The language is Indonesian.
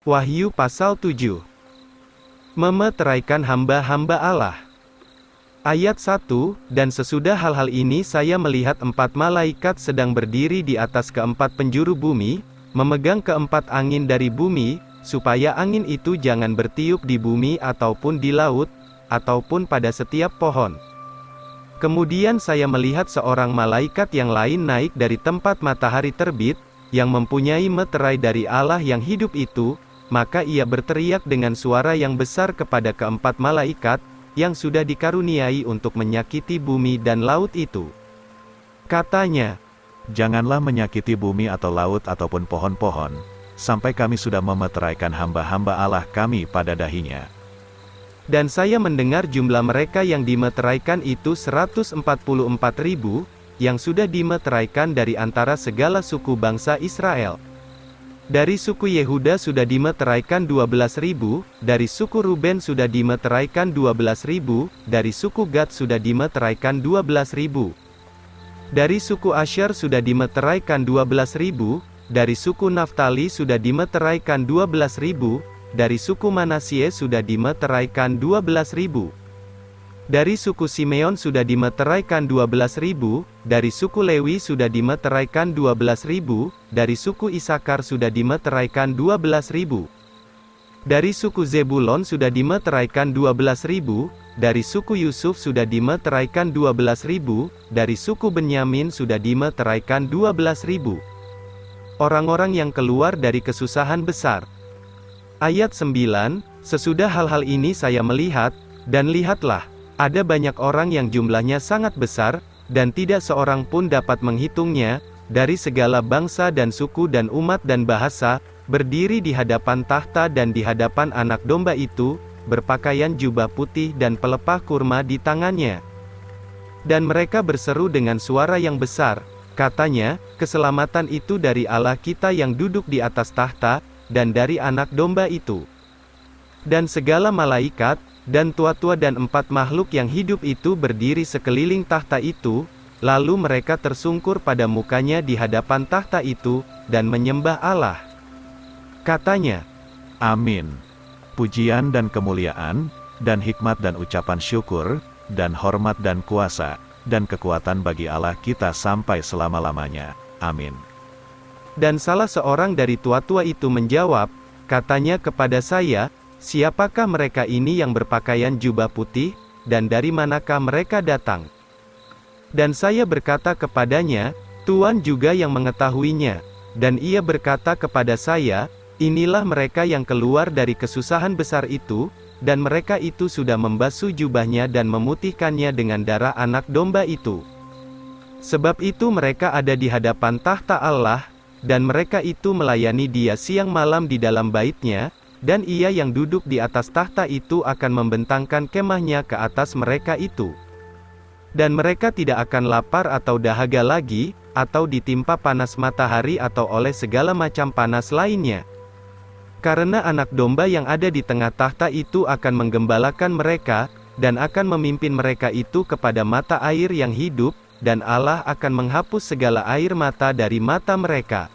Wahyu pasal 7. Memeteraikan hamba-hamba Allah. Ayat 1, dan sesudah hal-hal ini saya melihat 4 malaikat sedang berdiri di atas keempat penjuru bumi, memegang keempat angin dari bumi, supaya angin itu jangan bertiup di bumi ataupun di laut, ataupun pada setiap pohon. Kemudian saya melihat seorang malaikat yang lain naik dari tempat matahari terbit, yang mempunyai meterai dari Allah yang hidup itu, maka ia berteriak dengan suara yang besar kepada keempat malaikat, yang sudah dikaruniai untuk menyakiti bumi dan laut itu. Katanya, "Janganlah menyakiti bumi atau laut ataupun pohon-pohon, sampai kami sudah memeteraikan hamba-hamba Allah kami pada dahinya." Dan saya mendengar jumlah mereka yang dimeteraikan itu 144.000, yang sudah dimeteraikan dari antara segala suku bangsa Israel. Dari suku Yehuda sudah dimeteraikan 12.000, dari suku Ruben sudah dimeteraikan 12.000, dari suku Gad sudah dimeteraikan 12.000. Dari suku Asher sudah dimeteraikan 12.000, dari suku Naftali sudah dimeteraikan 12.000, dari suku Manasye sudah dimeteraikan 12.000. Dari suku Simeon sudah dimeteraikan 12.000, dari suku Lewi sudah dimeteraikan 12.000, dari suku Isakar sudah dimeteraikan 12.000. Dari suku Zebulon sudah dimeteraikan 12.000, dari suku Yusuf sudah dimeteraikan 12.000, dari suku Benyamin sudah dimeteraikan 12.000. Orang-orang yang keluar dari kesusahan besar. Ayat 9, sesudah hal-hal ini saya melihat, dan lihatlah, ada banyak orang yang jumlahnya sangat besar, dan tidak seorang pun dapat menghitungnya, dari segala bangsa dan suku dan umat dan bahasa, berdiri di hadapan tahta dan di hadapan anak domba itu, berpakaian jubah putih dan pelepah kurma di tangannya. Dan mereka berseru dengan suara yang besar, katanya, keselamatan itu dari Allah kita yang duduk di atas tahta, dan dari anak domba itu. Dan segala malaikat, dan tua-tua dan 4 makhluk yang hidup itu berdiri sekeliling tahta itu, lalu mereka tersungkur pada mukanya di hadapan tahta itu, dan menyembah Allah. Katanya, "Amin. Pujian dan kemuliaan, dan hikmat dan ucapan syukur, dan hormat dan kuasa, dan kekuatan bagi Allah kita sampai selama-lamanya. Amin." Dan salah seorang dari tua-tua itu menjawab, katanya kepada saya, "Siapakah mereka ini yang berpakaian jubah putih, dan dari manakah mereka datang?" Dan saya berkata kepadanya, "Tuhan juga yang mengetahuinya." Dan ia berkata kepada saya, "Inilah mereka yang keluar dari kesusahan besar itu, dan mereka itu sudah membasuh jubahnya dan memutihkannya dengan darah anak domba itu. Sebab itu mereka ada di hadapan tahta Allah, dan mereka itu melayani Dia siang malam di dalam bait-Nya, dan Ia yang duduk di atas tahta itu akan membentangkan kemahnya ke atas mereka itu. Dan mereka tidak akan lapar atau dahaga lagi, atau ditimpa panas matahari atau oleh segala macam panas lainnya. Karena anak domba yang ada di tengah tahta itu akan menggembalakan mereka, dan akan memimpin mereka itu kepada mata air yang hidup, dan Allah akan menghapus segala air mata dari mata mereka.